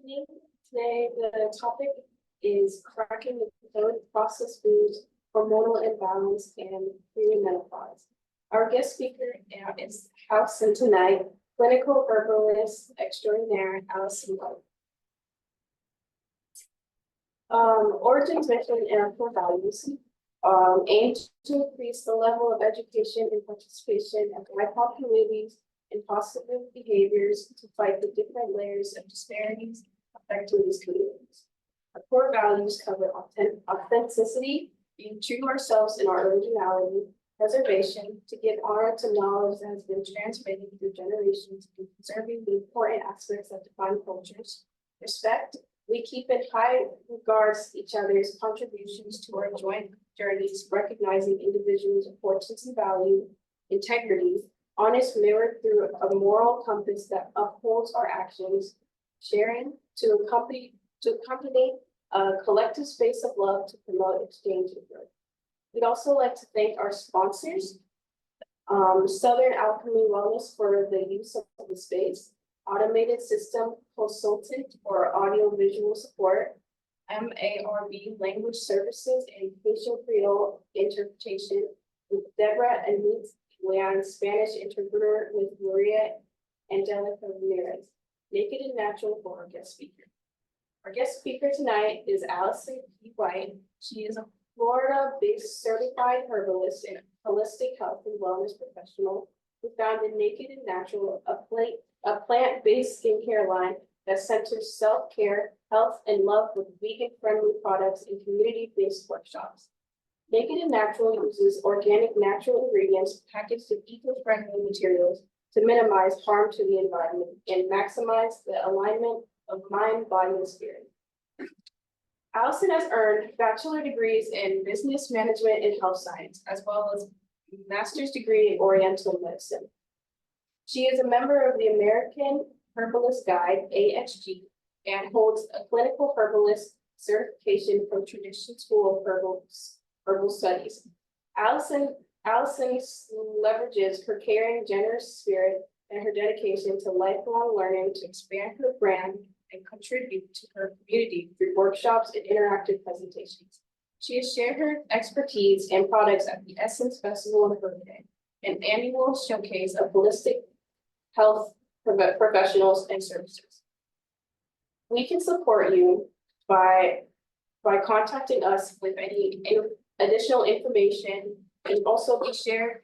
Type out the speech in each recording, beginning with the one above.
evening. Today, the topic is cracking the code, processed foods, hormonal imbalance, and peri-menopause. Our guest speaker is Allison tonight, clinical herbalist extraordinaire, Allison White. Origins, mission, and our core values aim to increase the level of education and participation of BIPOC communities and positive behaviors to fight the different layers of disparities affecting these communities. Our core values cover authenticity, being true to ourselves and our originality, preservation, to give honor to knowledge that has been transmitted through generations, and preserving the important aspects that define cultures, respect. We keep in high regards each other's contributions to our joint journeys, recognizing individuals' importance and value, integrity, honest mirror through a moral compass that upholds our actions, sharing to accompany a collective space of love to promote exchange and growth. We'd also like to thank our sponsors, Southern Alchemy Wellness for the use of the space, Automated System Consultant for audio-visual support, MARB Language Services and Facial Creole Interpretation with Deborah and Leon, Spanish interpreter with Maria Angelica Ramirez. Naked and Natural for our guest speaker. Our guest speaker tonight is Allison P. White. She is a Florida-based certified herbalist and holistic health and wellness professional who founded Naked and Natural, a plant-based skincare line that centers self-care, health, and love with vegan-friendly products and community-based workshops. Naked and Natural uses organic natural ingredients packaged in eco-friendly materials to minimize harm to the environment and maximize the alignment of mind, body, and spirit. Allison has earned bachelor degrees in business management and health science, as well as a master's degree in Oriental medicine. She is a member of the American Herbalist Guide, AHG, and holds a clinical herbalist certification from Tradition School of Herbal Studies. Allison leverages her caring, generous spirit and her dedication to lifelong learning to expand her brand and contribute to her community through workshops and interactive presentations. She has shared her expertise and products at the Essence Festival in Herb Day, an annual showcase of holistic health professionals and services. We can support you by contacting us with any additional information, and also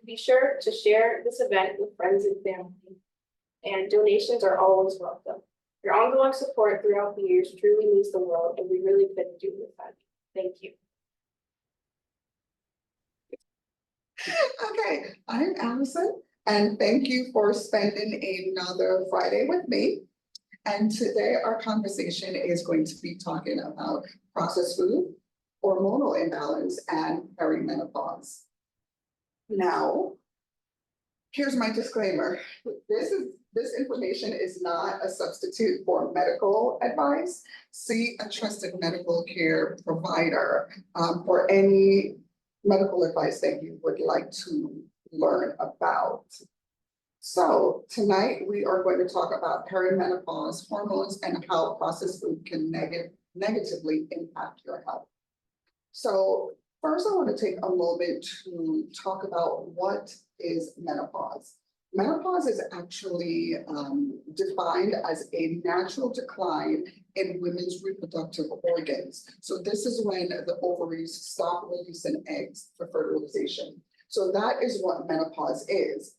be sure to share this event with friends and family. And donations are always welcome. Your ongoing support throughout the years truly means the world, and we really couldn't do it without you. Thank you. Okay, I'm Allison, and thank you for spending another Friday with me. And today our conversation is going to be talking about processed food, hormonal imbalance, and peri-menopause. Now, here's my disclaimer. This information is not a substitute for medical advice. See a trusted medical care provider for any medical advice that you would like to learn about. So tonight we are going to talk about peri-menopause, hormones, and how processed food can negatively impact your health. So first I want to take a moment to talk about what is menopause. Menopause is actually defined as a natural decline in women's reproductive organs. So this is when the ovaries stop releasing eggs for fertilization. So that is what menopause is.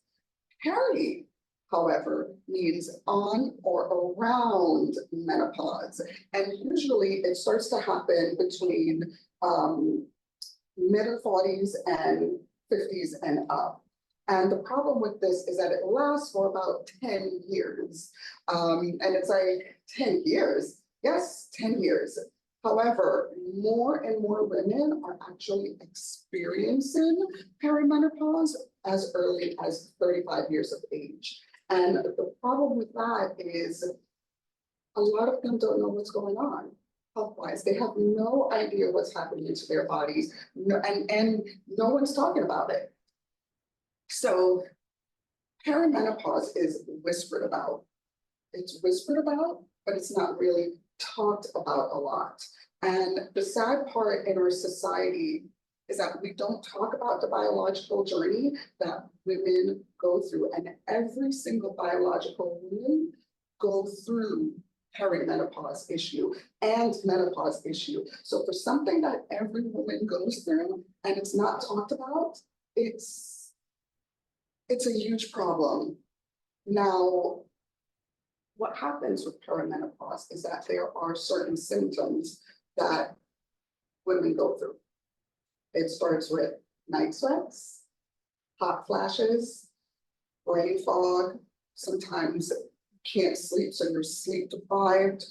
Peri, however, means on or around menopause. And usually it starts to happen between middle 40s and 50s and up. And the problem with this is that it lasts for about 10 years. And it's like 10 years, yes, 10 years. However, more and more women are actually experiencing perimenopause as early as 35 years of age. And the problem with that is a lot of them don't know what's going on health-wise. They have no idea what's happening to their bodies, and no one's talking about it. So perimenopause is whispered about. it's whispered about, but it's not really talked about a lot. And the sad part in our society is that we don't talk about the biological journey that women go through, and every single biological woman go through perimenopause issue and menopause issue. So for something that every woman goes through and it's not talked about, it's a huge problem. Now, what happens with perimenopause is that there are certain symptoms that women go through. It starts with night sweats, hot flashes, brain fog, sometimes can't sleep, so you're sleep deprived,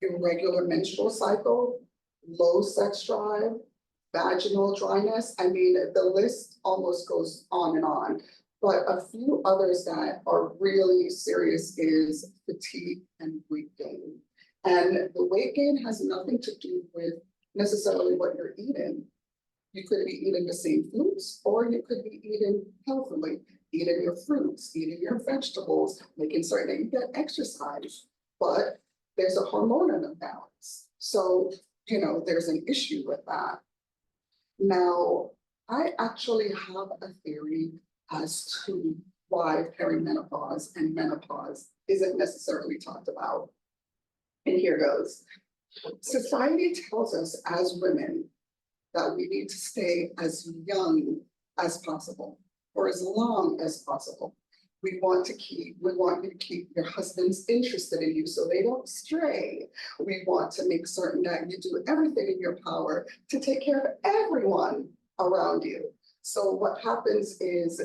irregular menstrual cycle, low sex drive, vaginal dryness. I mean, the list almost goes on and on. But a few others that are really serious is fatigue and weight gain. And the weight gain has nothing to do with necessarily what you're eating. You could be eating the same foods, or you could be eating healthily, eating your fruits, eating your vegetables, making certain that you get exercise, but there's a hormonal imbalance. So, there's an issue with that. Now, I actually have a theory as to why perimenopause and menopause isn't necessarily talked about. And here goes. Society tells us as women that we need to stay as young as possible, for as long as possible. We want you to keep your husbands interested in you so they don't stray. We want to make certain that you do everything in your power to take care of everyone around you. So what happens is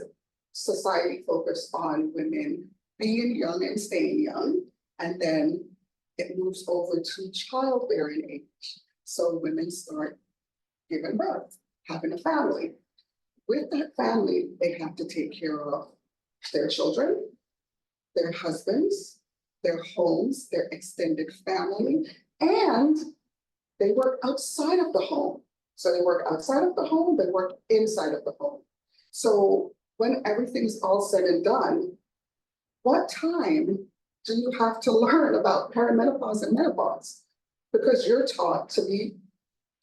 society focuses on women being young and staying young, and then it moves over to childbearing age. So women start giving birth, having a family. With that family, they have to take care of their children, their husbands, their homes, their extended family, and they work outside of the home. So they work outside of the home, they work inside of the home. So when everything's all said and done, what time do you have to learn about perimenopause and menopause? Because you're taught to be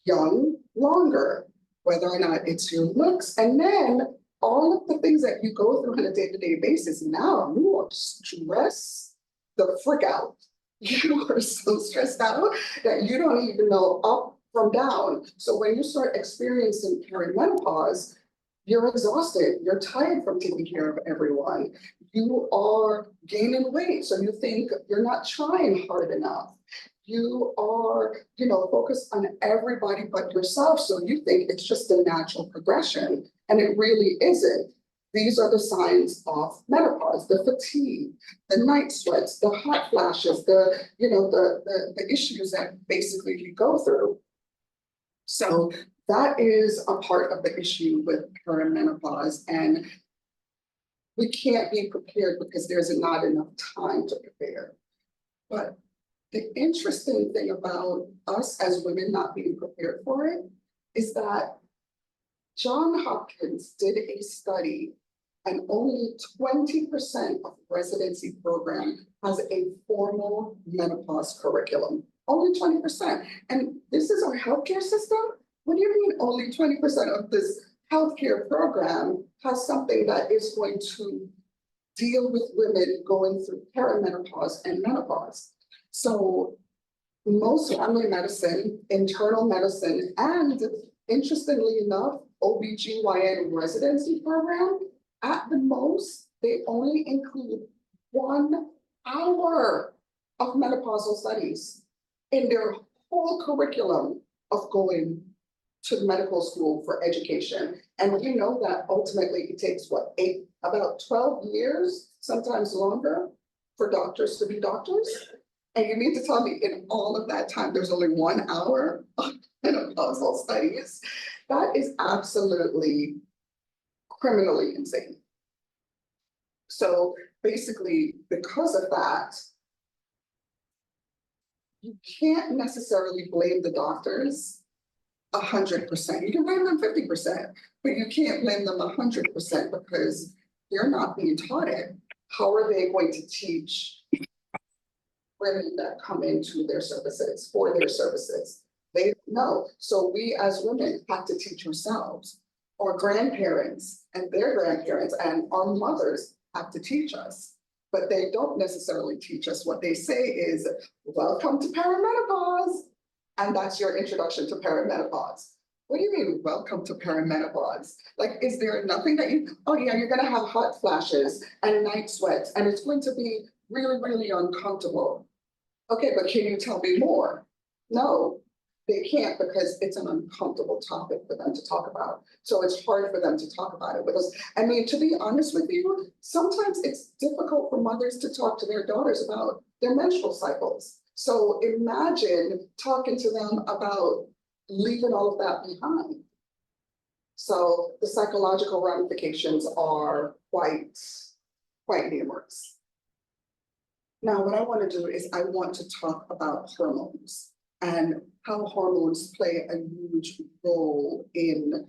young longer, whether or not it's your looks, and then all of the things that you go through on a day-to-day basis. Now you are stressed the frick out. You are so stressed out that you don't even know up from down. So when you start experiencing perimenopause, you're exhausted, you're tired from taking care of everyone. You are gaining weight, so you think you're not trying hard enough. You are, focused on everybody but yourself, so you think it's just a natural progression, and it really isn't. These are the signs of menopause: the fatigue, the night sweats, the hot flashes, the issues that basically you go through. So that is a part of the issue with perimenopause, and we can't be prepared because there's not enough time to prepare. But the interesting thing about us as women not being prepared for it is that Johns Hopkins did a study, and only 20% of residency program has a formal menopause curriculum. Only 20%. And this is our healthcare system? What do you mean only 20% of this healthcare program has something that is going to deal with women going through perimenopause and menopause? So most family medicine, internal medicine, and interestingly enough, OBGYN residency program, at the most, they only include 1 hour of menopausal studies in their whole curriculum of going to medical school for education. And we know that ultimately it takes about 12 years, sometimes longer, for doctors to be doctors. And you need to tell me in all of that time, there's only 1 hour of menopausal studies. That is absolutely criminally insane. So basically, because of that, you can't necessarily blame the doctors 100%. You can blame them 50%, but you can't blame them 100% because they're not being taught it. how are they going to teach women that come into their services, for their services? They don't know. So we as women have to teach ourselves. Our grandparents and their grandparents and our mothers have to teach us. But they don't necessarily teach us. What they say is, welcome to perimenopause. And that's your introduction to perimenopause. What do you mean, welcome to perimenopause? Like, is there nothing that you, oh yeah, you're gonna have hot flashes and night sweats, and it's going to be really, really uncomfortable. Okay, but can you tell me more? No, they can't, because it's an uncomfortable topic for them to talk about. So it's hard for them to talk about it with us. I mean, to be honest with you, sometimes it's difficult for mothers to talk to their daughters about their menstrual cycles. So imagine talking to them about leaving all of that behind. So the psychological ramifications are quite numerous. Now, what I want to do is I want to talk about hormones and how hormones play a huge role in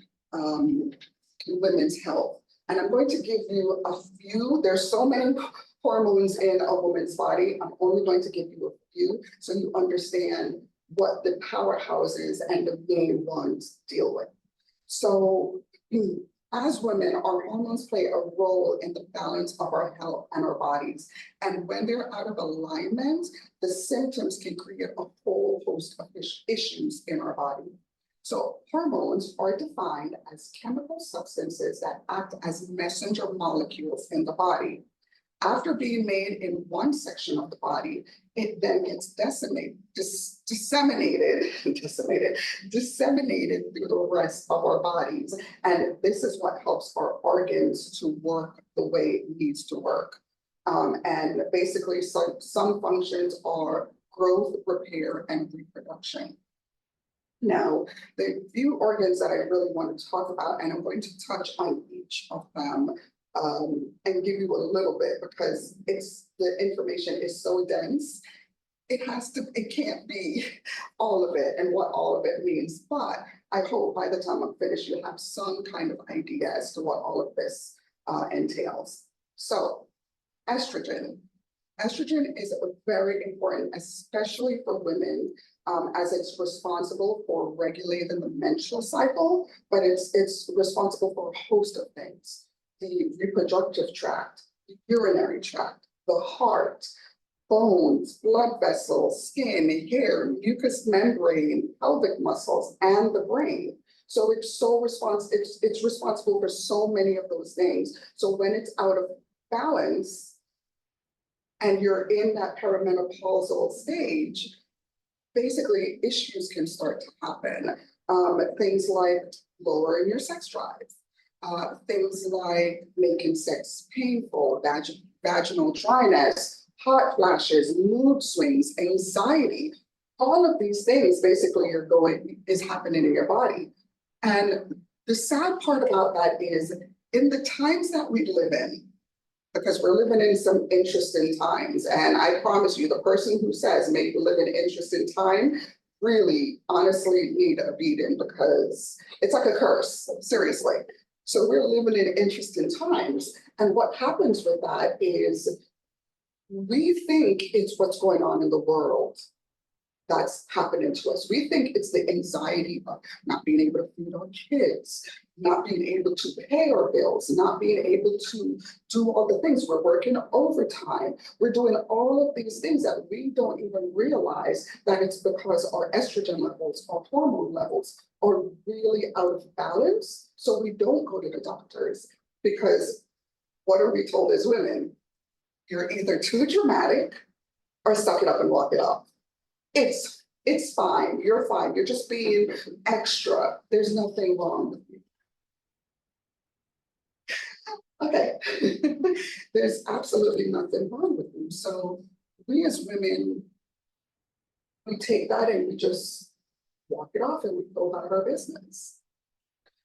women's health. And I'm going to give you a few. There's so many hormones in a woman's body. I'm only going to give you a few so you understand what the powerhouses and the main ones deal with. So as women, our hormones play a role in the balance of our health and our bodies. And when they're out of alignment, the symptoms can create a whole host of issues in our body. So hormones are defined as chemical substances that act as messenger molecules in the body. After being made in one section of the body, it then gets disseminated through the rest of our bodies. And this is what helps our organs to work the way it needs to work. And basically, some functions are growth, repair, and reproduction. Now, the few organs that I really want to talk about, and I'm going to touch on each of them and give you a little bit, because the information is so dense. It can't be all of it and what all of it means, but I hope by the time I'm finished, you have some kind of idea as to what all of this entails. So, estrogen. Estrogen is very important, especially for women, as it's responsible for regulating the menstrual cycle, but it's responsible for a host of things. The reproductive tract, the urinary tract, the heart, bones, blood vessels, skin, hair, mucous membrane, pelvic muscles, and the brain. So it's responsible for so many of those things. So when it's out of balance and you're in that perimenopausal stage, basically issues can start to happen. Things like lowering your sex drive. Things like making sex painful, vaginal dryness, hot flashes, mood swings, anxiety. All of these things basically is happening in your body. And the sad part about that is, in the times that we live in, because we're living in some interesting times, and I promise you, the person who says maybe live in interesting time really honestly need a beating, because it's like a curse, seriously. So we're living in interesting times. And what happens with that is we think it's what's going on in the world that's happening to us. We think it's the anxiety of not being able to feed our kids, not being able to pay our bills, not being able to do all the things. We're working overtime. We're doing all of these things that we don't even realize that it's because our estrogen levels, our hormone levels are really out of balance. So we don't go to the doctors, because what are we told as women? You're either too dramatic or suck it up and walk it off. It's fine. You're fine. You're just being extra. There's nothing wrong with you. Okay. There's absolutely nothing wrong with you. So we as women, we take that and we just walk it off and we go about our business.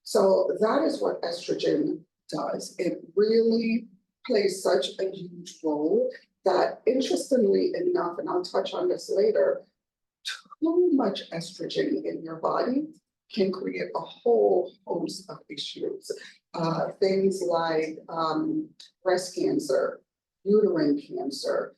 So that is what estrogen does. It really plays such a huge role that, interestingly enough, and I'll touch on this later, too much estrogen in your body can create a whole host of issues. Things like breast cancer, uterine cancer.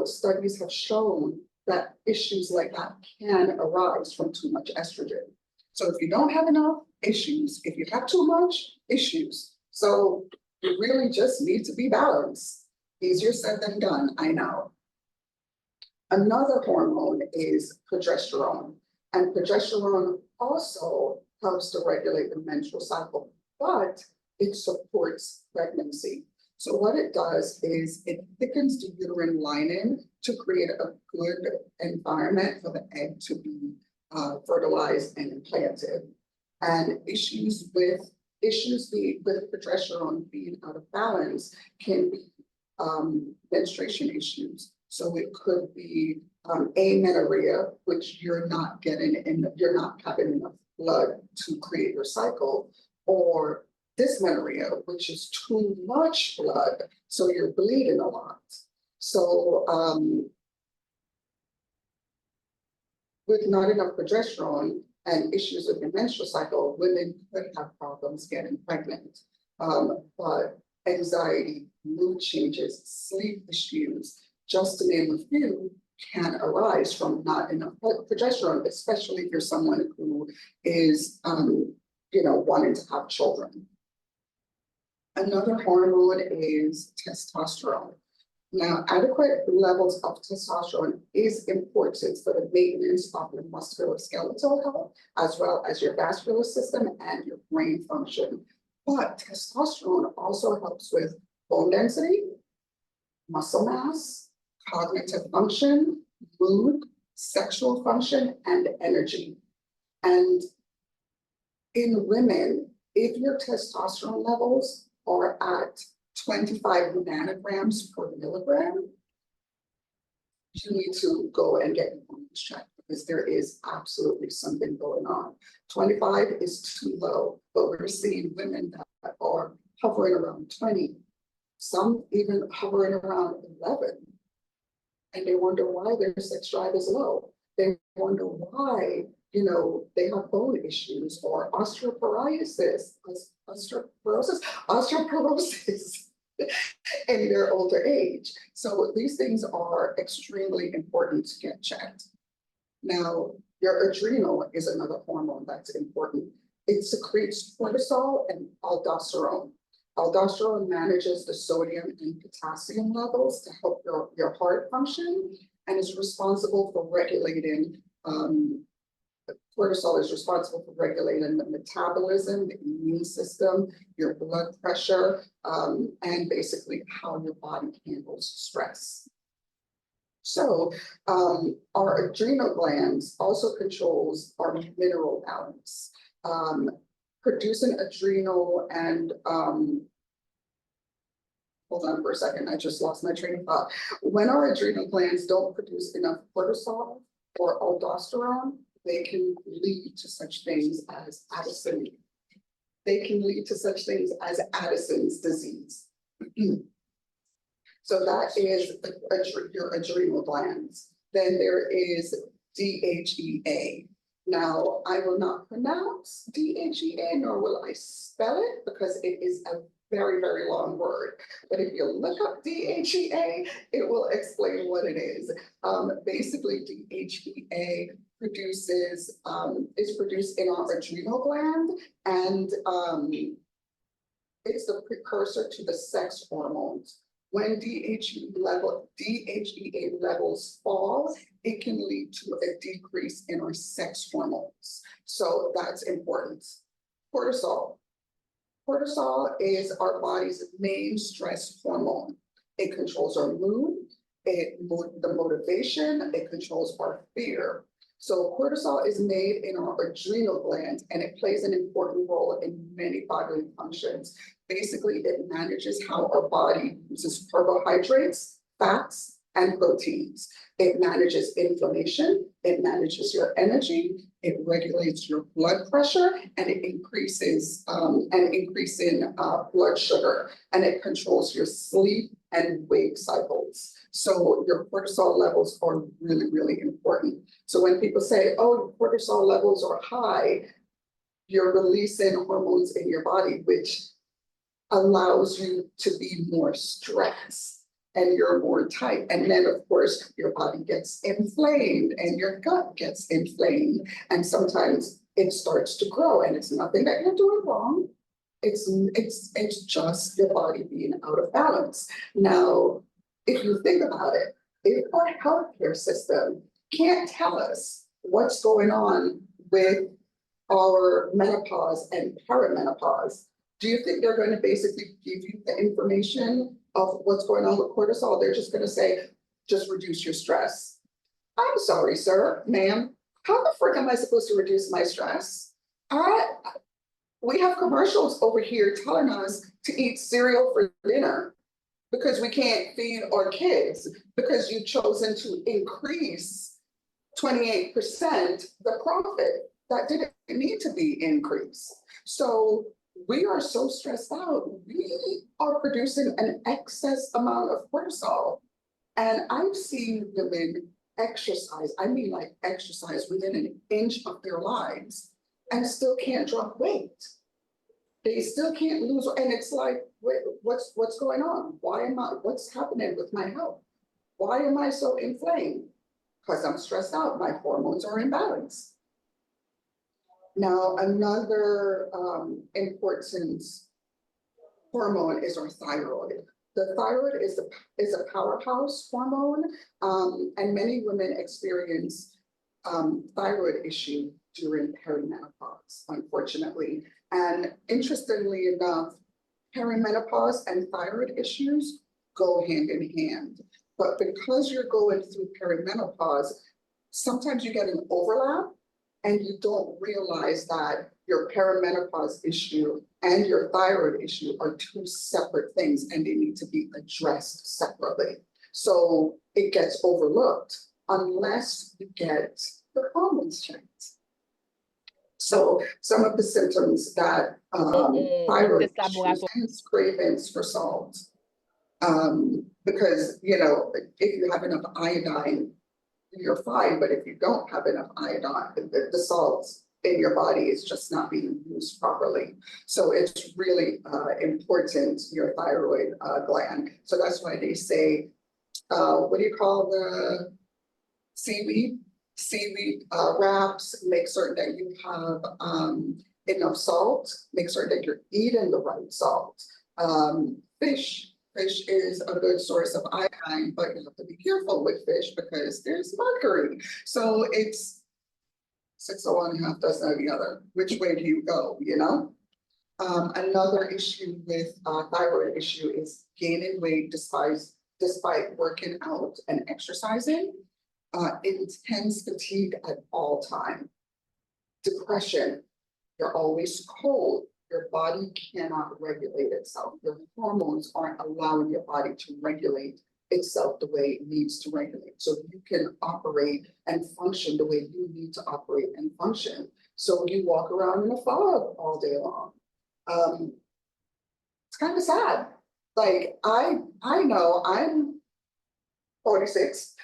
Studies have shown that issues like that can arise from too much estrogen. So if you don't have enough, issues. If you have too much, issues. So you really just need to be balanced. Easier said than done, I know. Another hormone is progesterone, and progesterone also helps to regulate the menstrual cycle, but it supports pregnancy. So what it does is it thickens the uterine lining to create a good environment for the egg to be fertilized and implanted. And issues with progesterone being out of balance can be menstruation issues. So it could be amenorrhea, which you're not having enough blood to create your cycle, or dysmenorrhea, which is too much blood, so you're bleeding a lot. So with not enough progesterone and issues with the menstrual cycle, women could have problems getting pregnant. But anxiety, mood changes, sleep issues, just to name a few, can arise from not enough progesterone, especially if you're someone who is, wanting to have children. Another hormone is testosterone. Now, adequate levels of testosterone is important for the maintenance of your musculoskeletal health, as well as your vascular system and your brain function. But testosterone also helps with bone density, muscle mass, cognitive function, mood, sexual function, and energy. And in women, if your testosterone levels are at 25 nanograms per milligram, you need to go and get your hormones checked because there is absolutely something going on. 25 is too low, but we're seeing women that are hovering around 20, some even hovering around 11. And they wonder why their sex drive is low. They wonder why, they have bone issues or osteoporosis in their older age. So these things are extremely important to get checked. Now, your adrenal is another hormone that's important. It secretes cortisol and aldosterone. Aldosterone manages the sodium and potassium levels to help your heart function and is responsible for regulating, cortisol is responsible for regulating the metabolism, the immune system, your blood pressure, and basically how your body handles stress. So our adrenal glands also controls our mineral balance. Producing adrenal and hold on for a second, I just lost my train of thought. When our adrenal glands don't produce enough cortisol or aldosterone, they can lead to such things as Addison's disease. So that is your adrenal glands. Then there is DHEA. Now, I will not pronounce DHEA, nor will I spell it because it is a very, very long word. But if you look up DHEA, it will explain what it is. Basically, DHEA is produced in our adrenal gland, and it's the precursor to the sex hormones. When DHEA levels fall, it can lead to a decrease in our sex hormones. So that's important. Cortisol. Cortisol is our body's main stress hormone. It controls our mood, the motivation, it controls our fear. So cortisol is made in our adrenal gland, and it plays an important role in many bodily functions. Basically, it manages how our body uses carbohydrates, fats, and proteins. It manages inflammation, it manages your energy, it regulates your blood pressure, and it increases an increase in blood sugar, and it controls your sleep and wake cycles. So your cortisol levels are really, really important. So when people say, oh, cortisol levels are high, you're releasing hormones in your body, which allows you to be more stressed. and you're more tight. And then, of course, your body gets inflamed and your gut gets inflamed. And sometimes it starts to grow, and it's nothing that you're doing wrong. It's just your body being out of balance. Now, if you think about it, if our healthcare system can't tell us what's going on with our menopause and perimenopause, do you think they're going to basically give you the information of what's going on with cortisol? They're just going to say, just reduce your stress. I'm sorry, sir, ma'am. How the frick am I supposed to reduce my stress? We have commercials over here telling us to eat cereal for dinner because we can't feed our kids because you've chosen to increase 28% the profit that didn't need to be increased. So we are so stressed out. We are producing an excess amount of cortisol. And I've seen women exercise, I mean like exercise within an inch of their lives and still can't drop weight. They still can't lose, and it's like, wait, what's going on? What's happening with my health? Why am I so inflamed? Because I'm stressed out, my hormones are imbalanced. Now, another important hormone is our thyroid. The thyroid is a powerhouse hormone, and many women experience thyroid issue during perimenopause, unfortunately. And interestingly enough, perimenopause and thyroid issues go hand in hand. But because you're going through perimenopause, sometimes you get an overlap and you don't realize that your perimenopause issue and your thyroid issue are two separate things and they need to be addressed separately. So it gets overlooked unless you get the hormones checked. So some of the symptoms that thyroid issues, cravings for salt, because, you know, if you have enough iodine, you're fine, but if you don't have enough iodine, the salts in your body is just not being used properly. So it's really important, your thyroid gland. So that's why they say, what do you call the seaweed? Seaweed wraps, make certain that you have enough salt, make certain that you're eating the right salt. Fish is a good source of iodine, but you have to be careful with fish because there's mercury. So it's 6 of one, half dozen of the other. Which way do you go, you know? Another issue with thyroid issue is gaining weight despite working out and exercising. Intense fatigue at all time. Depression, you're always cold. Your body cannot regulate itself. Your hormones aren't allowing your body to regulate itself the way it needs to regulate. So you can operate and function the way you need to operate and function. So you walk around in a fog all day long. It's kind of sad. Like I know I'm 46.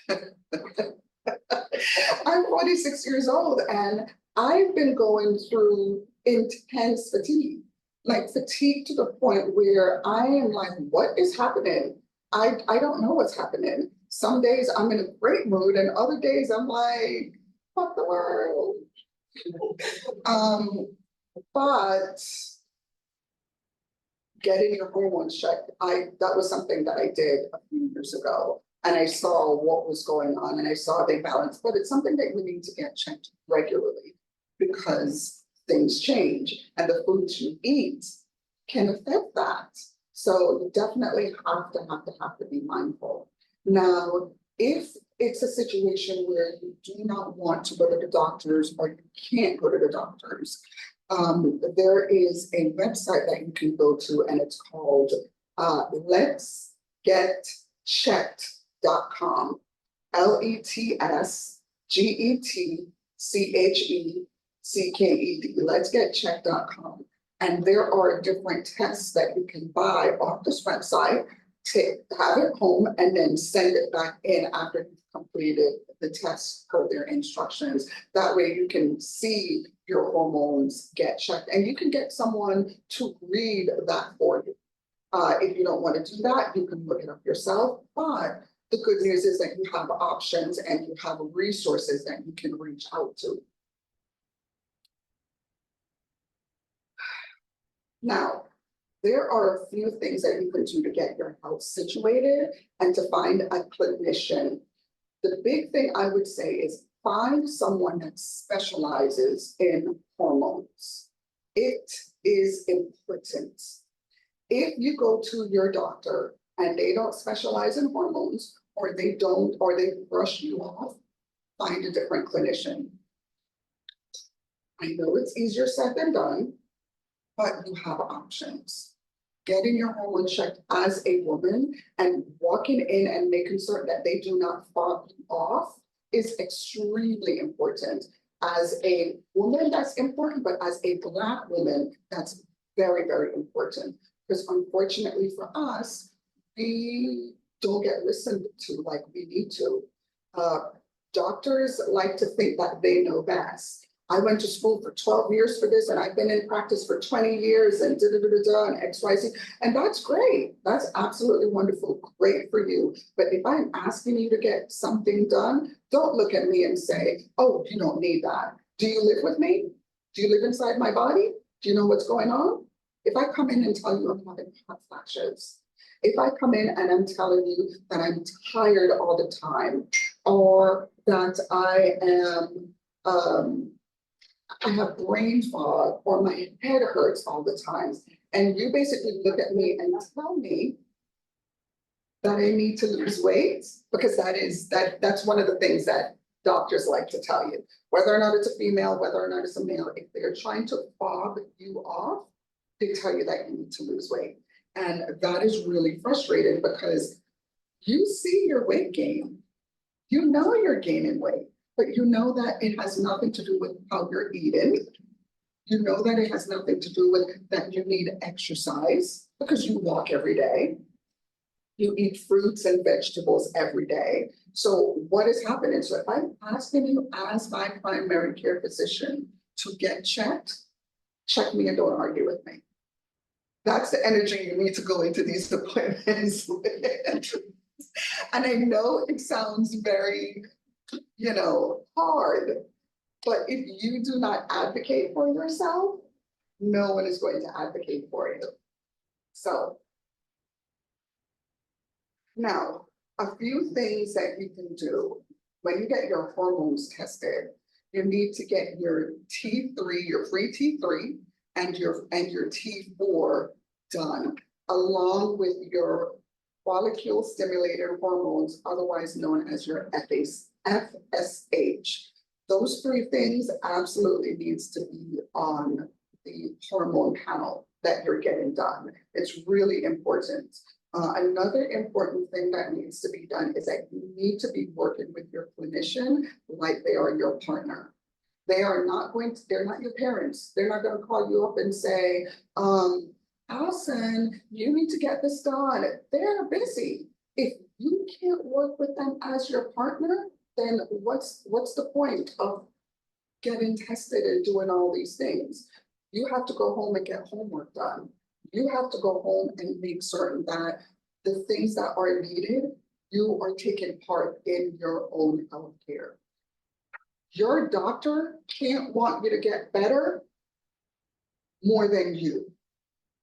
I'm 46 years old and I've been going through intense fatigue, like fatigue to the point where I am like, what is happening? I don't know what's happening. Some days I'm in a great mood and other days I'm like, fuck the world. But getting your hormones checked, that was something that I did a few years ago. And I saw what was going on and I saw they balanced, but it's something that you need to get checked regularly because things change and the foods you eat can affect that. So you definitely have to be mindful. Now, if it's a situation where you do not want to go to the doctors or you can't go to the doctors, there is a website that you can go to and it's called letsgetchecked.com. LETSGETCHECKED, letsgetchecked.com. And there are different tests that you can buy off this website to have it home and then send it back in after you've completed the test per their instructions. That way you can see your hormones get checked and you can get someone to read that for you. If you don't want to do that, you can look it up yourself, but the good news is that you have options and you have resources that you can reach out to. Now, there are a few things that you can do to get your health situated and to find a clinician. The big thing I would say is find someone that specializes in hormones. It is important. If you go to your doctor and they don't specialize in hormones, or they brush you off, find a different clinician. I know it's easier said than done, but you have options. Getting your hormones checked as a woman and walking in and making certain that they do not fall off is extremely important. As a woman, that's important, but as a Black woman, that's very, very important. Because unfortunately for us, we don't get listened to like we need to. Doctors like to think that they know best. I went to school for 12 years for this, and I've been in practice for 20 years and and XYZ. And that's great. That's absolutely wonderful. Great for you. But if I'm asking you to get something done, don't look at me and say, oh, you don't need that. Do you live with me? Do you live inside my body? Do you know what's going on? If I come in and tell you I'm having hot flashes, if I come in and I'm telling you that I'm tired all the time, or that I have brain fog, or my head hurts all the time, and you basically look at me and tell me that I need to lose weight, because that's one of the things that doctors like to tell you, whether or not it's a female, whether or not it's a male, if they're trying to fob you off, they tell you that you need to lose weight. And that is really frustrating because you see your weight gain. You know you're gaining weight, but you know that it has nothing to do with how you're eating. You know that it has nothing to do with that you need exercise because you walk every day. You eat fruits and vegetables every day. So what is happening? So if I'm asking you as my primary care physician to get checked, check me and don't argue with me. That's the energy you need to go into these appointments with. And I know it sounds very, hard, but if you do not advocate for yourself, no one is going to advocate for you. So now, a few things that you can do when you get your hormones tested. You need to get your T3, your free T3, and your T4 done, along with your follicle stimulator hormones, otherwise known as your FSH. Those three things absolutely needs to be on the hormone panel that you're getting done. It's really important. Another important thing that needs to be done is that you need to be working with your clinician like they are your partner. They're not your parents. They're not going to call you up and say, Allison, you need to get this done. They're busy. If you can't work with them as your partner, then what's the point of getting tested and doing all these things? You have to go home and get homework done. You have to go home and make certain that the things that are needed, you are taking part in your own health care. Your doctor can't want you to get better more than you.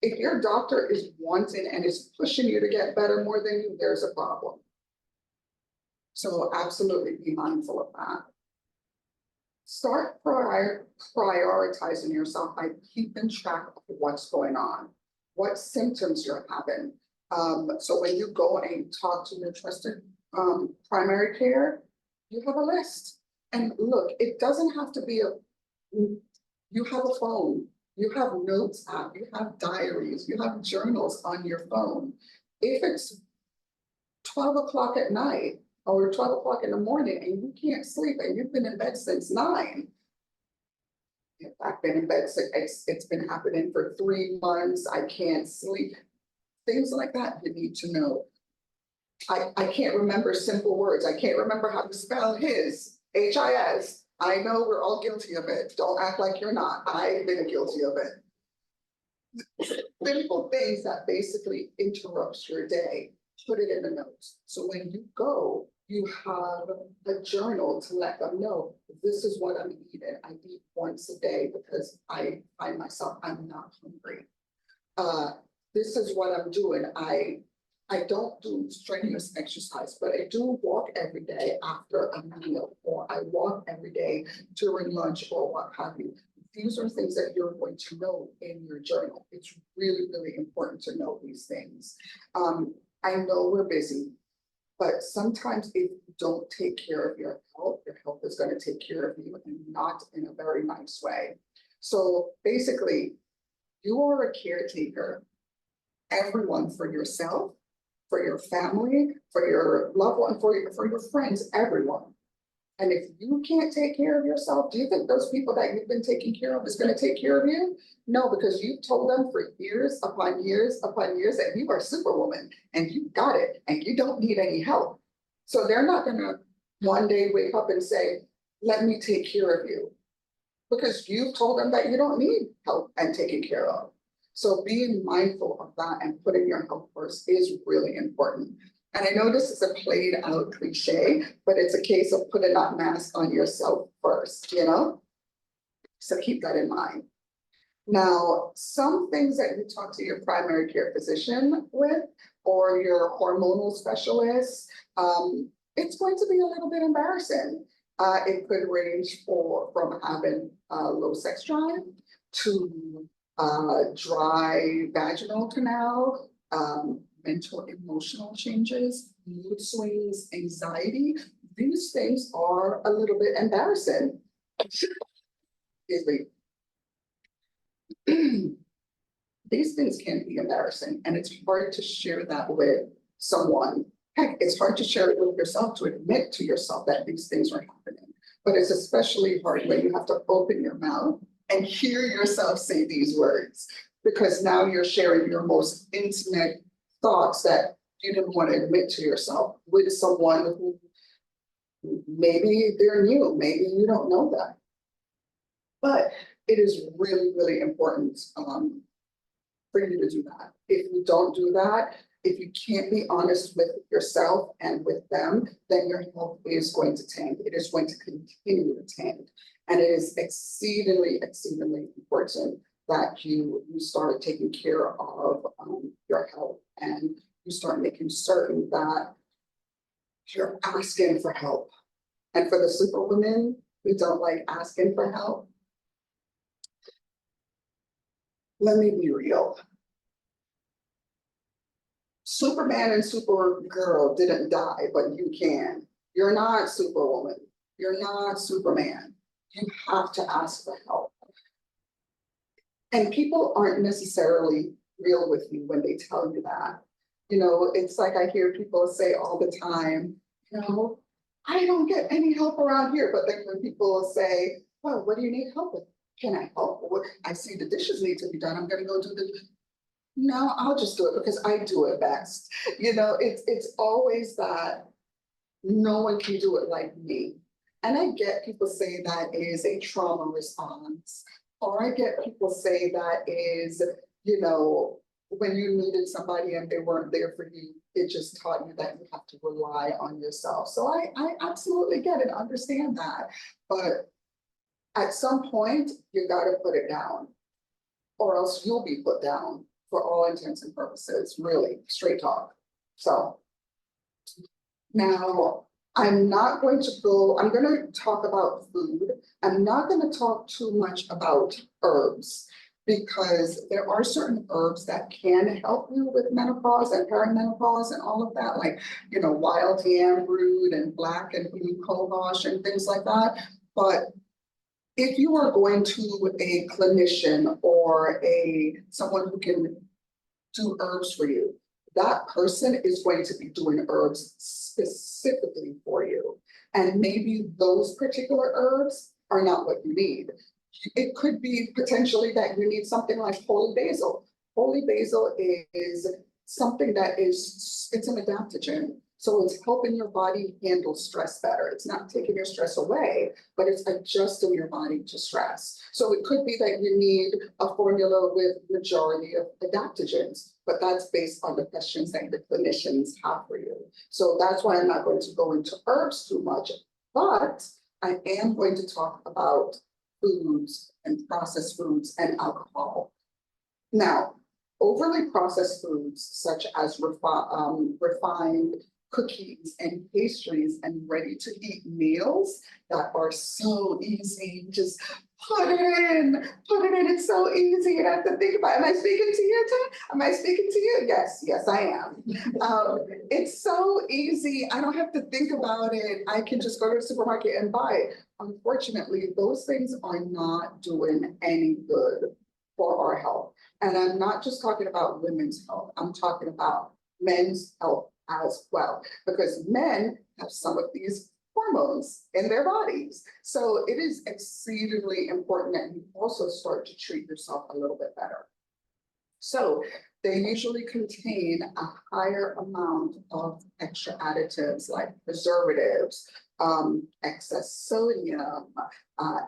If your doctor is wanting and is pushing you to get better more than you, there's a problem. So absolutely be mindful of that. Start prioritizing yourself by keeping track of what's going on, what symptoms you're having. So when you go and talk to your trusted primary care, you have a list. And look, it doesn't have to be you have a phone, you have notes app, you have diaries, you have journals on your phone. If it's 12 o'clock at night or 12 o'clock in the morning and you can't sleep and you've been in bed since 9, I've been in bed, it's been happening for 3 months, I can't sleep. Things like that you need to know. I can't remember simple words. I can't remember how to spell his, H-I-S. I know we're all guilty of it. Don't act like you're not. I've been guilty of it. simple things that basically interrupts your day, put it in the notes. So when you go, you have a journal to let them know, this is what I'm eating. I eat once a day because I find myself, I'm not hungry. This is what I'm doing. I don't do strenuous exercise, but I do walk every day after a meal, or I walk every day during lunch or what have you. These are things that you're going to know in your journal. It's really, really important to know these things. I know we're busy, but sometimes if you don't take care of your health is going to take care of you, and not in a very nice way. So basically, you are a caretaker, everyone, for yourself, for your family, for your loved one, for your friends, everyone. And if you can't take care of yourself, do you think those people that you've been taking care of is going to take care of you? No, because you've told them for years upon years upon years that you are Superwoman and you got it and you don't need any help. So they're not going to one day wake up and say, let me take care of you, because you've told them that you don't need help and taken care of. So being mindful of that and putting your health first is really important. And I know this is a played out cliche, but it's a case of putting that mask on yourself first, you know? So keep that in mind. Now, some things that you talk to your primary care physician with, or your hormonal specialist, it's going to be a little bit embarrassing. It could range from having low sex drive to dry vaginal canal, mental emotional changes, mood swings, anxiety. These things are a little bit embarrassing. Excuse me. These things can be embarrassing, and it's hard to share that with someone. Heck, it's hard to share it with yourself, to admit to yourself that these things are happening. But it's especially hard when you have to open your mouth and hear yourself say these words, because now you're sharing your most intimate thoughts that you didn't want to admit to yourself with someone who maybe they're new, maybe you don't know that. But it is really, really important for you to do that. If you don't do that, if you can't be honest with yourself and with them, then your health is going to tank. It is going to continue to tank. And it is exceedingly, exceedingly important that you start taking care of your health, and you start making certain that you're asking for help. And for the Superwomen who don't like asking for help, let me be real. Superman and Supergirl didn't die, but you can. You're not Superwoman. You're not Superman. You have to ask for help. And people aren't necessarily real with you when they tell you that. You know, it's like I hear people say all the time, you know, I don't get any help around here. But then when people say, well, what do you need help with? Can I help? I see the dishes need to be done. I'm going to go do the. No, I'll just do it because I do it best. You know, it's always that no one can do it like me. And I get people say that is a trauma response, or I get people say that is, you know, when you needed somebody and they weren't there for you, it just taught you that you have to rely on yourself. So I absolutely get it, understand that. But at some point, you got to put it down, or else you'll be put down for all intents and purposes, really, straight talk. So now I'm not going to go, I'm going to talk about food. I'm not going to talk too much about herbs, because there are certain herbs that can help you with menopause and perimenopause and all of that, like, you know, wild yam root and black and blue cohosh and things like that. But if you are going to a clinician or someone who can do herbs for you, that person is going to be doing herbs specifically for you. And maybe those particular herbs are not what you need. It could be potentially that you need something like holy basil. Holy basil is something that it's an adaptogen. So it's helping your body handle stress better. It's not taking your stress away, but it's adjusting your body to stress. So it could be that you need a formula with majority of adaptogens, but that's based on the questions that the clinicians have for you. So that's why I'm not going to go into herbs too much, but I am going to talk about foods and processed foods and alcohol. Now, overly processed foods such as refined cookies and pastries and ready-to-eat meals that are so easy, just put it in, it's so easy. You don't have to think about, am I speaking to you, Tim? Am I speaking to you? Yes, I am. It's so easy, I don't have to think about it. I can just go to the supermarket and buy it. Unfortunately, those things are not doing any good for our health. And I'm not just talking about women's health, I'm talking about men's health as well, because men have some of these hormones in their bodies. So it is exceedingly important that you also start to treat yourself a little bit better. So they usually contain a higher amount of extra additives like preservatives, excess sodium,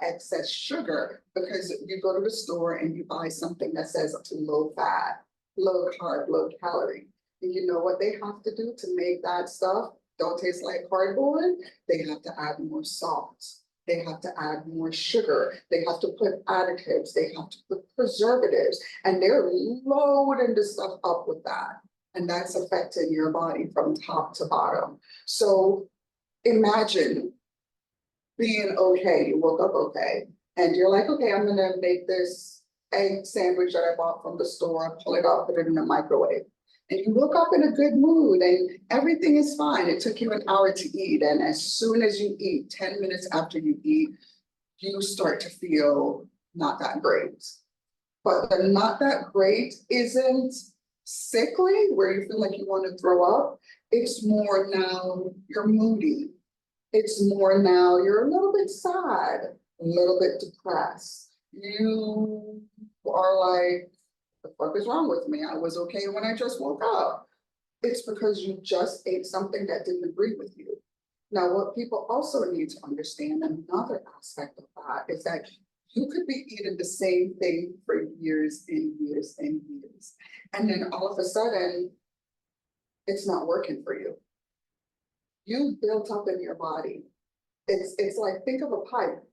excess sugar, because you go to the store and you buy something that says low fat, low carb, low calorie. And you know what they have to do to make that stuff don't taste like cardboard? They have to add more salt. They have to add more sugar. They have to put additives. They have to put preservatives. And they're loading the stuff up with that. And that's affecting your body from top to bottom. So imagine being okay. You woke up okay. And you're like, okay, I'm going to make this egg sandwich that I bought from the store, pull it up, put it in the microwave. And you woke up in a good mood and everything is fine. It took you an hour to eat. And as soon as you eat, 10 minutes after you eat, you start to feel not that great. But the not that great isn't sickly, where you feel like you want to throw up. It's more now you're moody. It's more now you're a little bit sad, a little bit depressed. You are like, the fuck is wrong with me? I was okay when I just woke up. It's because you just ate something that didn't agree with you. Now, what people also need to understand, another aspect of that, is that you could be eating the same thing for years and years and years. And then all of a sudden, it's not working for you. You built up in your body. It's like, think of a pipe.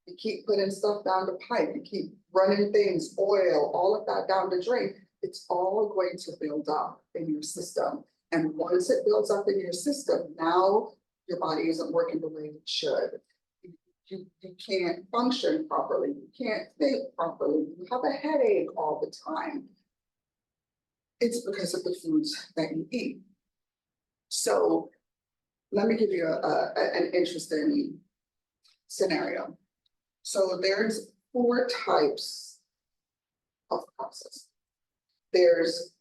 You keep putting stuff down the pipe, you keep running things, oil, all of that down the drain. It's all going to build up in your system. And once it builds up in your system, now your body isn't working the way it should. You can't function properly, you can't think properly, you have a headache all the time. It's because of the foods that you eat. So let me give you an interesting scenario. So there's 4 types of process. There's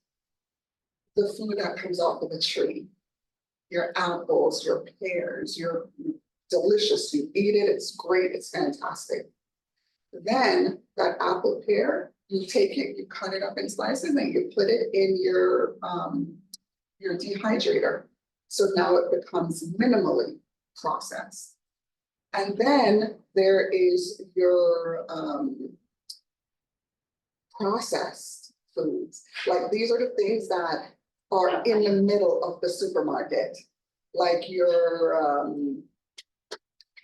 the food that comes off of a tree, your apples, your pears, you're delicious, you eat it, it's great, it's fantastic. Then that apple pear, you take it, you cut it up in slices and you put it in your dehydrator. So now it becomes minimally processed. And then there is your processed foods. Like these are the things that are in the middle of the supermarket, like your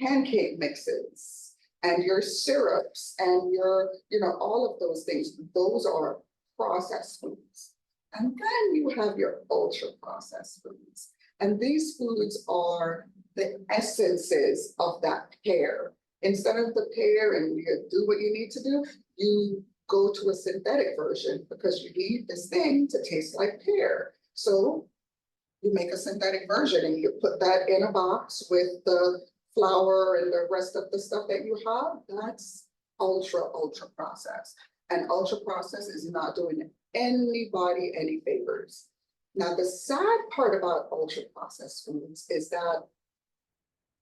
pancake mixes and your syrups and your, all of those things. Those are processed foods. And then you have your ultra processed foods. And these foods are the essences of that pear. Instead of the pear and you do what you need to do, you go to a synthetic version because you need this thing to taste like pear. So you make a synthetic version and you put that in a box with the flour and the rest of the stuff that you have. That's ultra processed. And ultra processed is not doing anybody any favors. Now, the sad part about ultra processed foods is that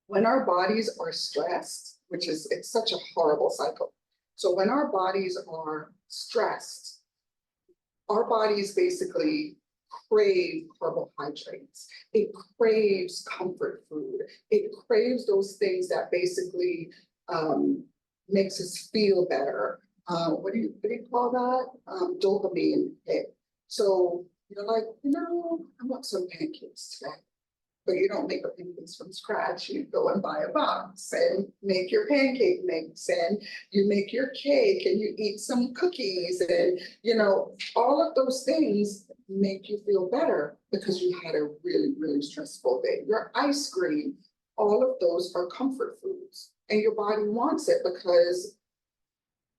when our bodies are stressed, it's such a horrible cycle. So when our bodies are stressed, our bodies basically crave carbohydrates. It craves comfort food. It craves those things that basically makes us feel better. What do you call that? Dopamine hit. So you're like, I want some pancakes today. But you don't make the pancakes from scratch. You go and buy a box and make your pancake mix, and you make your cake, and you eat some cookies, and all of those things make you feel better because you had a really, really stressful day. Your ice cream, all of those are comfort foods, and your body wants it because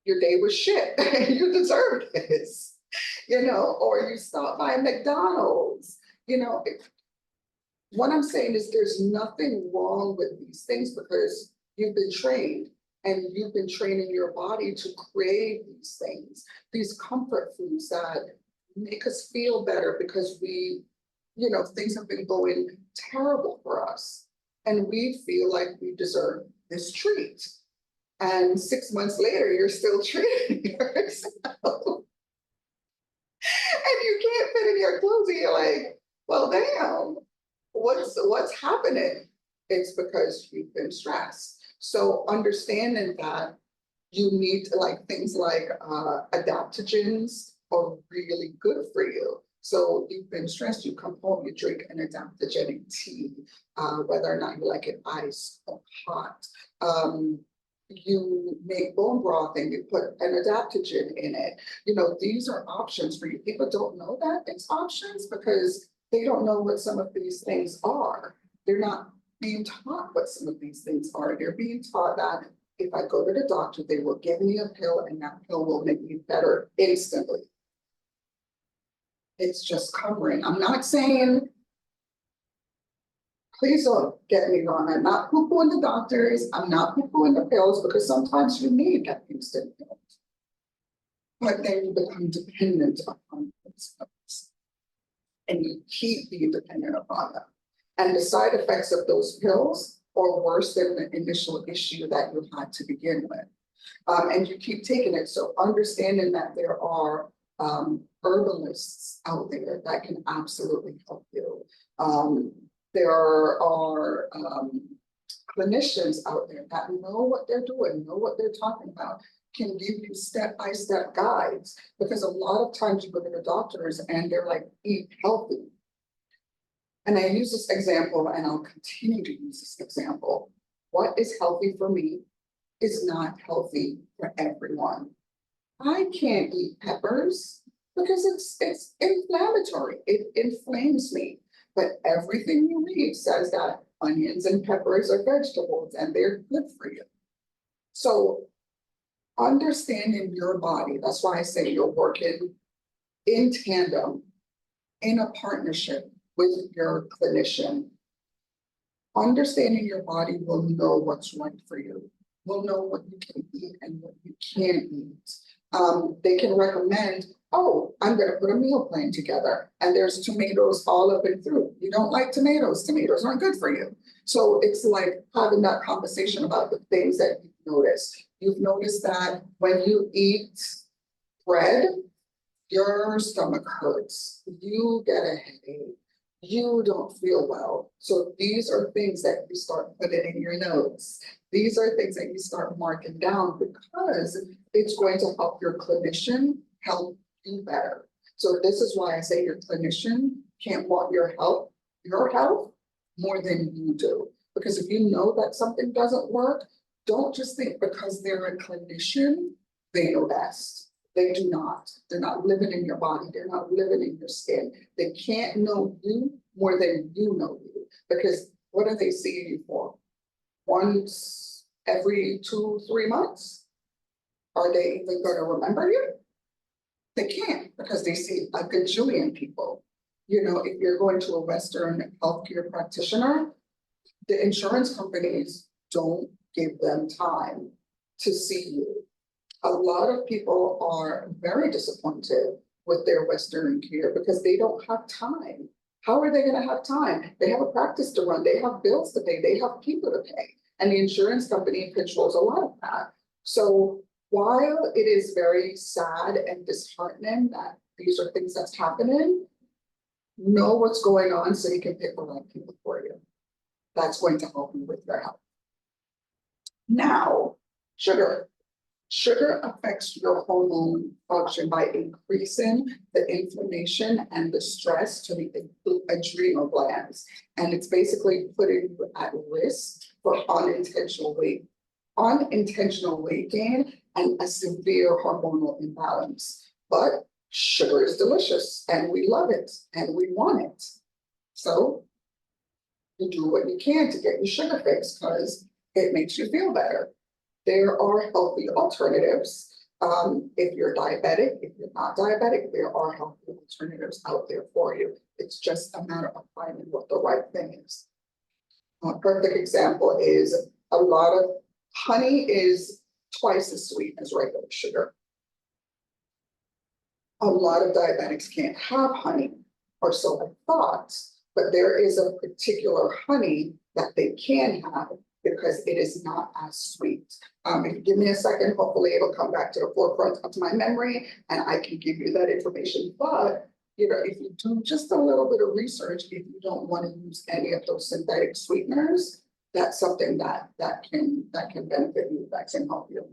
your day was shit. You deserve this, or you stop by McDonald's, what I'm saying is there's nothing wrong with these things because you've been trained and you've been training your body to crave these things, these comfort foods that make us feel better because things have been going terrible for us. And we feel like we deserve this treat. And 6 months later, you're still treating yourself. And you can't fit in your clothes and you're like, well, damn. What's happening? It's because you've been stressed. So understanding that you need to things like adaptogens are really good for you. So you've been stressed, you come home, you drink an adaptogenic tea, whether or not you like it iced or hot. You make bone broth and you put an adaptogen in it. These are options for you. People don't know that it's options because they don't know what some of these things are. They're not being taught what some of these things are. They're being taught that if I go to the doctor, they will give me a pill and that pill will make me better instantly. It's just covering. I'm not saying, please don't get me wrong. I'm not poo-pooing the doctors. I'm not poo-pooing the pills because sometimes you need that instant pill. But then you become dependent upon those pills. And you keep being dependent upon them. And the side effects of those pills are worse than the initial issue that you had to begin with. And you keep taking it. So understanding that there are herbalists out there that can absolutely help you. There are clinicians out there that know what they're doing, know what they're talking about, can give you step-by-step guides, because a lot of times you go to the doctors and they're like, eat healthy. And I use this example and I'll continue to use this example. What is healthy for me is not healthy for everyone. I can't eat peppers because it's inflammatory. It inflames me. But everything you read says that onions and peppers are vegetables and they're good for you. So understanding your body, that's why I say you're working in tandem, in a partnership with your clinician. Understanding your body will know what's right for you, will know what you can eat and what you can't eat. They can recommend, oh, I'm going to put a meal plan together and there's tomatoes all up and through. You don't like tomatoes, tomatoes aren't good for you. So it's like having that conversation about the things that you've noticed. You've noticed that when you eat bread, your stomach hurts, you get a headache, you don't feel well. So these are things that you start putting in your notes. These are things that you start marking down because it's going to help your clinician help you better. So this is why I say your clinician can't want your health more than you do. Because if you know that something doesn't work, don't just think because they're a clinician, they know best. They do not. They're not living in your body. They're not living in your skin. They can't know you more than you know you. Because what are they seeing you for? Once every 2-3 months? Are they even going to remember you? They can't because they see a gajillion people. If you're going to a Western healthcare practitioner, the insurance companies don't give them time to see you. A lot of people are very disappointed with their Western care because they don't have time. How are they going to have time? They have a practice to run, they have bills to pay, they have people to pay, and the insurance company controls a lot of that. So while it is very sad and disheartening that these are things that's happening, Know what's going on so you can pick the right people for you. That's going to help you with your health. Now, sugar. Sugar affects your hormone function by increasing the inflammation and the stress to the adrenal glands. And it's basically putting you at risk for unintentional weight gain and a severe hormonal imbalance. But sugar is delicious and we love it and we want it. So you do what you can to get your sugar fix because it makes you feel better. There are healthy alternatives. If you're diabetic, if you're not diabetic, there are healthy alternatives out there for you. It's just a matter of finding what the right thing is. A perfect example is a lot of honey is twice as sweet as regular sugar. A lot of diabetics can't have honey, or so I thought, but there is a particular honey that they can have because it is not as sweet. If you give me a second, hopefully it'll come back to the forefront of my memory and I can give you that information. But you know, if you do just a little bit of research, if you don't want to use any of those synthetic sweeteners, that's something that can benefit you, that can help you.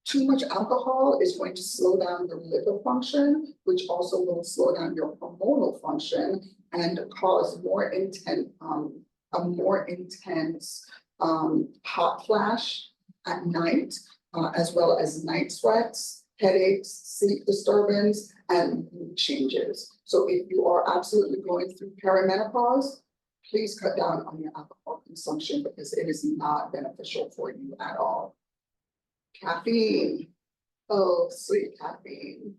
Too much alcohol is going to slow down your liver function, which also will slow down your hormonal function and cause a more intense hot flash at night, as well as night sweats, headaches, sleep disturbance, and mood changes. So if you are absolutely going through perimenopause, please cut down on your alcohol consumption because it is not beneficial for you at all. Caffeine, oh, sweet caffeine.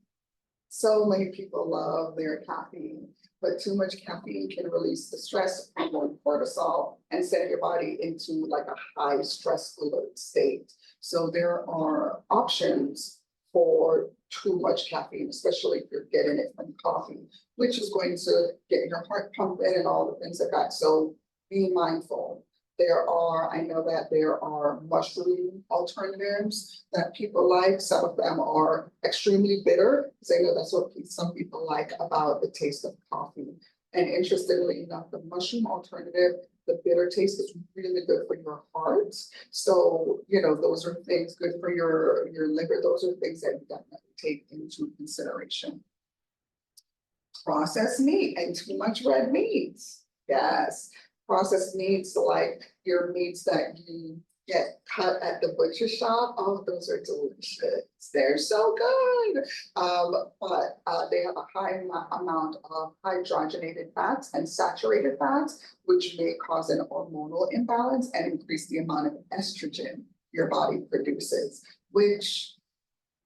So many people love their caffeine, but too much caffeine can release the stress hormone cortisol and send your body into like a high stress alert state. So there are options for too much caffeine, especially if you're getting it from coffee, which is going to get your heart pumping and all the things like that. So be mindful. I know that there are mushroom alternatives that people like. Some of them are extremely bitter, because I know that's what some people like about the taste of coffee. And interestingly enough, the mushroom alternative, the bitter taste is really good for your heart. So, you know, those are things good for your liver. Those are things that you definitely take into consideration. Processed meat and too much red meat. Yes. Processed meats like your meats that you get cut at the butcher shop. Oh, those are delicious. They're so good. But they have a high amount of hydrogenated fats and saturated fats, which may cause an hormonal imbalance and increase the amount of estrogen your body produces, which,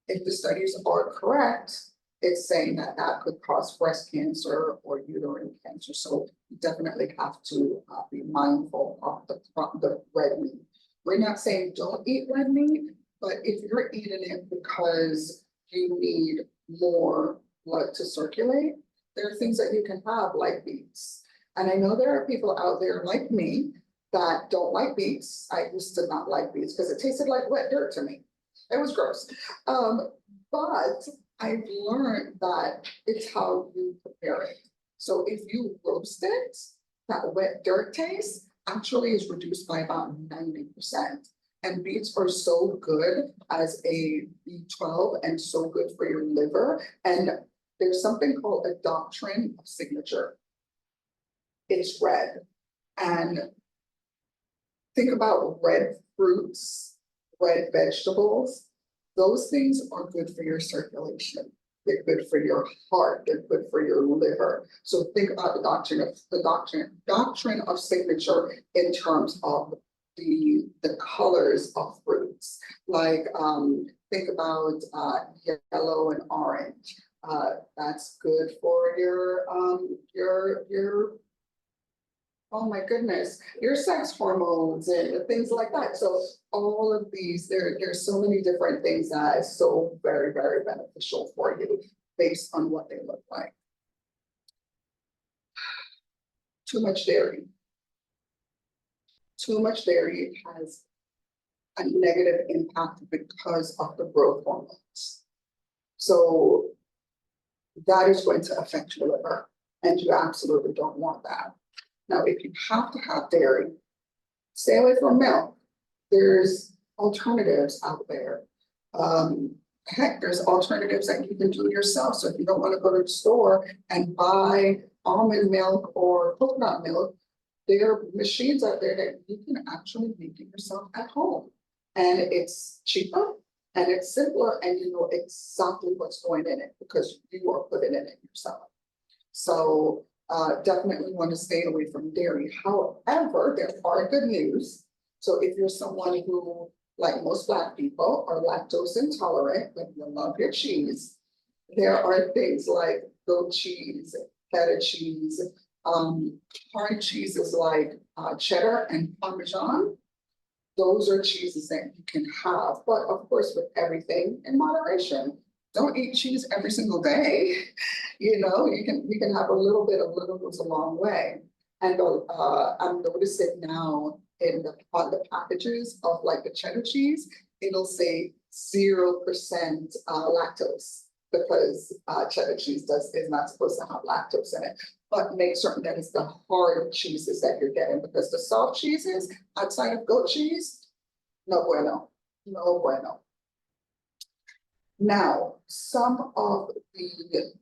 if the studies are correct, it's saying that that could cause breast cancer or uterine cancer. So you definitely have to be mindful of the red meat. We're not saying don't eat red meat, but if you're eating it because you need more blood to circulate, there are things that you can have like beets. And I know there are people out there like me that don't like beets. I used to not like beets because it tasted like wet dirt to me. It was gross. But I've learned that it's how you prepare it. So if you roast it, that wet dirt taste actually is reduced by about 90%. And beets are so good as a B12 and so good for your liver. And there's something called a doctrine of signature. It's red. And think about red fruits, red vegetables. Those things are good for your circulation. They're good for your heart. They're good for your liver. So think about the doctrine of signature in terms of the colors of fruits. Like think about yellow and orange. That's good for your oh my goodness, your sex hormones and things like that. So all of these, there's so many different things that is so very, very beneficial for you based on what they look like. Too much dairy. Too much dairy has a negative impact because of the growth hormones. So that is going to affect your liver, and you absolutely don't want that. Now, if you have to have dairy, stay away from milk. There's alternatives out there. Heck, there's alternatives that you can do yourself. So if you don't want to go to the store and buy almond milk or coconut milk, there are machines out there that you can actually make it yourself at home. And it's cheaper and it's simpler, and you know exactly what's going in it because you are putting it in yourself. So definitely want to stay away from dairy. However, there are good news. So if you're someone who, like most Black people, are lactose intolerant, but you love your cheese, there are things like goat cheese, feta cheese, hard cheeses like cheddar and Parmesan. Those are cheeses that you can have, but of course with everything in moderation. Don't eat cheese every single day. You know, you can have a little bit. A little goes a long way. And I'm noticing now on the packages of like the cheddar cheese, it'll say 0% lactose because cheddar cheese is not supposed to have lactose in it. But make certain that it's the hard cheeses that you're getting, because the soft cheeses outside of goat cheese, no bueno, no bueno. Now, some of the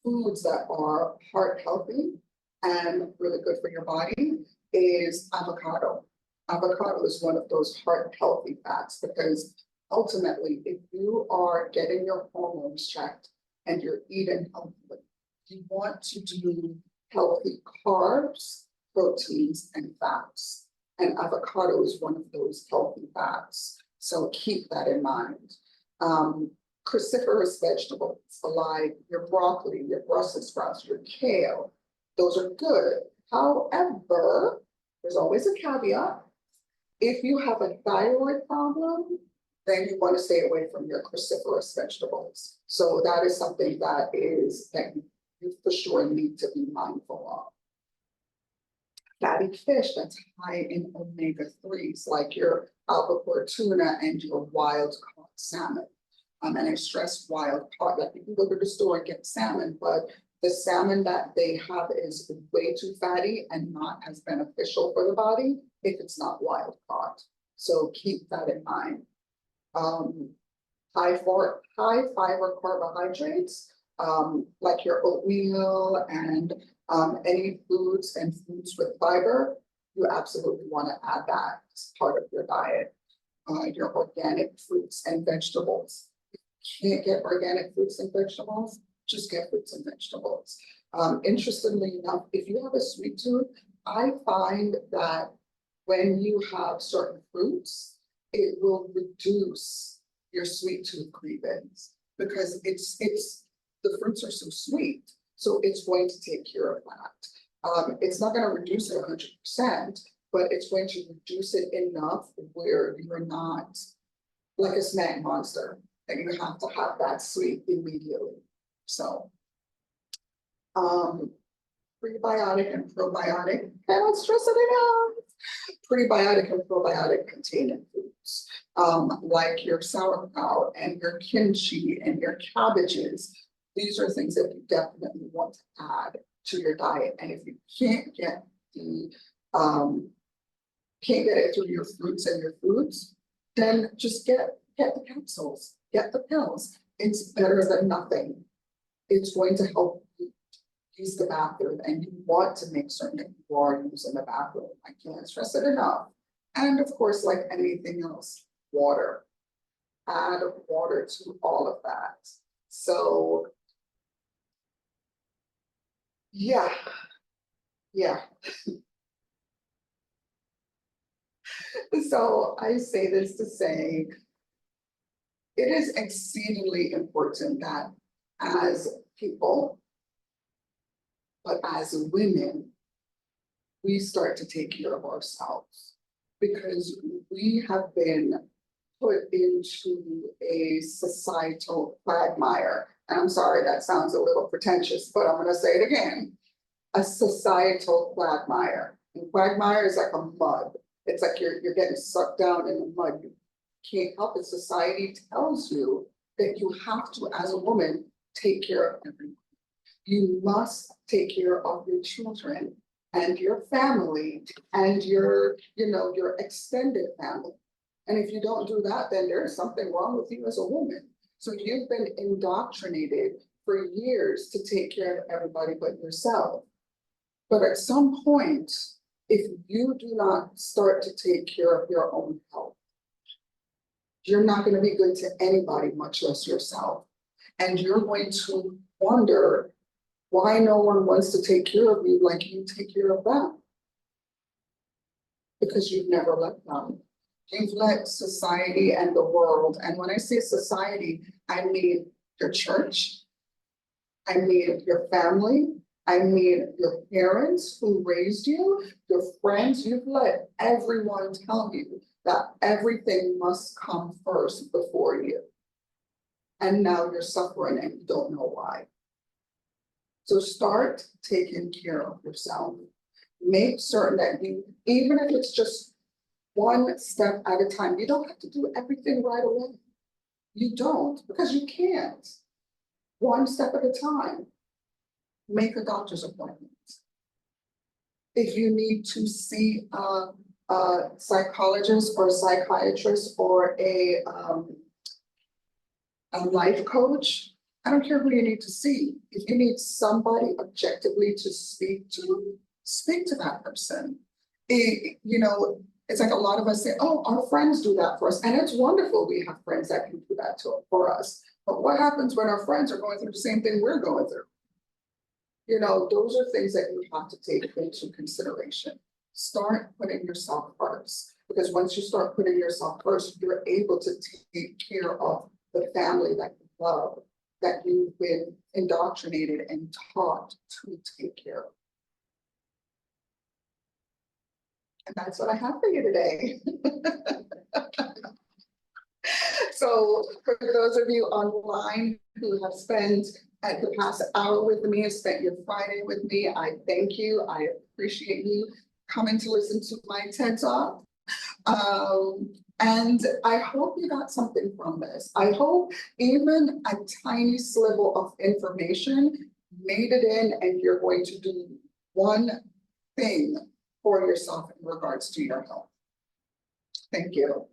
foods that are heart healthy and really good for your body is avocado. Avocado is one of those heart healthy fats because ultimately, if you are getting your hormones checked and you're eating healthily, you want to do healthy carbs, proteins, and fats. And avocado is one of those healthy fats. So keep that in mind. Cruciferous vegetables like your broccoli, your Brussels sprouts, your kale, those are good. However, there's always a caveat. If you have a thyroid problem, then you want to stay away from your cruciferous vegetables. So that is something that you for sure need to be mindful of. Fatty fish that's high in omega-3s, like your albacore tuna and your wild caught salmon. And I stress wild caught, like you can go to the store and get salmon, but the salmon that they have is way too fatty and not as beneficial for the body if it's not wild caught. So keep that in mind. High fiber carbohydrates, like your oatmeal and any foods with fiber, you absolutely want to add that as part of your diet. Your organic fruits and vegetables. If you can't get organic fruits and vegetables, just get fruits and vegetables. Interestingly enough, if you have a sweet tooth, I find that when you have certain fruits, it will reduce your sweet tooth cravings because the fruits are so sweet. So it's going to take care of that. It's not going to reduce it 100%, but it's going to reduce it enough where you're not like a snack monster and you have to have that sweet immediately. So, prebiotic and probiotic, cannot stress it enough. Prebiotic and probiotic containing foods, like your sauerkraut and your kimchi and your cabbages. These are things that you definitely want to add to your diet. And if you can't get it through your fruits and your foods, then just get the capsules, get the pills. It's better than nothing. It's going to help you use the bathroom, and you want to make certain that you are using the bathroom. I can't stress it enough. And of course, like anything else, water. Add water to all of that. So yeah. So I say this to say, it is exceedingly important that as people, but as women, we start to take care of ourselves because we have been put into a societal quagmire. And I'm sorry, that sounds a little pretentious, but I'm going to say it again. A societal quagmire. And quagmire is like a mud. It's like you're getting sucked down in the mud. You can't help it. Society tells you that you have to, as a woman, take care of everyone. You must take care of your children and your family and your, your extended family. And if you don't do that, then there's something wrong with you as a woman. So you've been indoctrinated for years to take care of everybody but yourself. But at some point, if you do not start to take care of your own health, you're not going to be good to anybody, much less yourself. And you're going to wonder why no one wants to take care of you like you take care of them. Because you've never let them. You've let society and the world, and when I say society, I mean your church, I mean your family, I mean your parents who raised you, your friends. You've let everyone tell you that everything must come first before you. And now you're suffering and you don't know why. So start taking care of yourself. Make certain that you, even if it's just one step at a time, you don't have to do everything right away. You don't, because you can't. One step at a time. Make a doctor's appointment. If you need to see a psychologist or a psychiatrist or a life coach, I don't care who you need to see. If you need somebody objectively to speak to that person. It's like a lot of us say, oh, our friends do that for us. And it's wonderful we have friends that can do that for us. But what happens when our friends are going through the same thing we're going through? Those are things that you have to take into consideration. Start putting yourself first. Because once you start putting yourself first, you're able to take care of the family that you love, that you've been indoctrinated and taught to take care of. And that's what I have for you today. So for those of you online who have spent the past hour with me and spent your Friday with me, I thank you. I appreciate you coming to listen to my TED Talk. And I hope you got something from this. I hope even a tiny sliver of information made it in, and you're going to do one thing for yourself in regards to your health. Thank you.